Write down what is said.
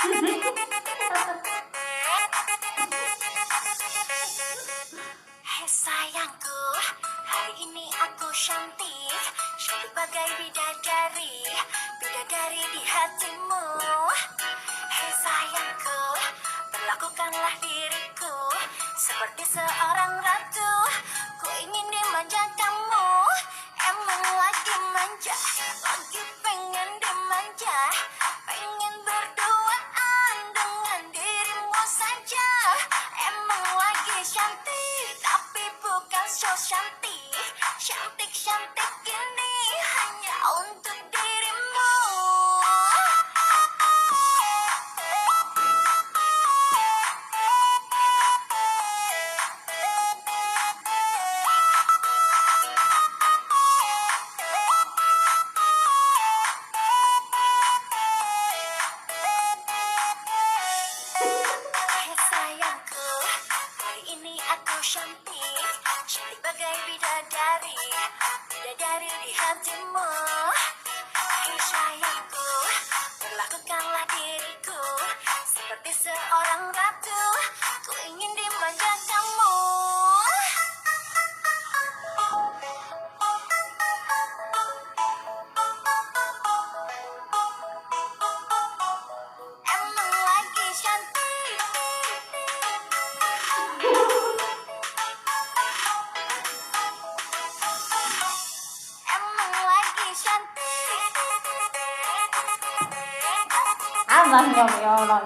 Hei sayangku, hari ini aku cantik, cantik bagai bidadari, bidadari di hatimu. Hei sayangku, perlakukanlah diriku seperti seorang ratu. Ku ingin dimanja kamu, emang lagi manja, lagi pengen dimanja, pengen berduaan dengan dirimu saja. Emang lagi cantik, tapi bukan so cantik, cantik-cantik ini hanya untuk dirimu. Hei sayangku, hari ini aku cantik, cantik bagai bidadari, bidadari di hatimu. Hei sayangku, perlakukanlah diriku seperti seorang ratu. Ku ingin dimanja kamu. Emang lagi cantik. Emang lagi cantik. Abang ya Allah.